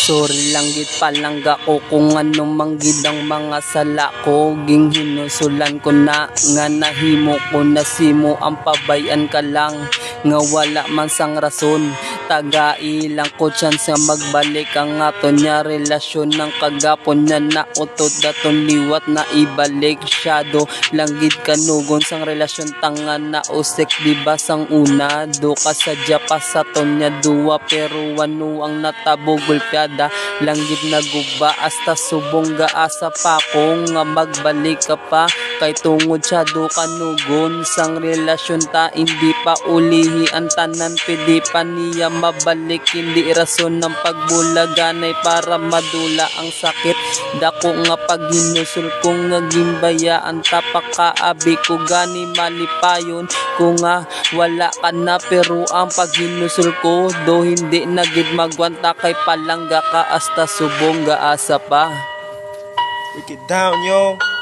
Sorry lang gid palangga ko kung anong manggid ang mga sala ko. Ging hinusulan ko na nga nahimo ko na simo ang pabayan ka lang nga wala man sang rason. Tagailang ko chance nga magbalik ang aton nya relasyon ng kagapon nya nautod daton liwat na ibalik syado langgid kanugon sang relasyon tanga na usik diba sang una do ka sadya pa sa ton nya duwa pero wano ang natabo gulpyada langgid naguba hasta subong gaasa pa ko nga magbalik ka pa kay tungod siya do kanugon sang relasyon ta hindi pa ulihi ang tanan pwede pa niya mabalik hindi rason ng pagbulaganay para madula ang sakit dako nga paghinusul kung nga gimbayaan tapakaabi ko gani malipayon ko nga wala ka na pero ang paghinusul ko do hindi na gid magwanta kay palangga ka hasta subong gaasa pa. Break it down, yo.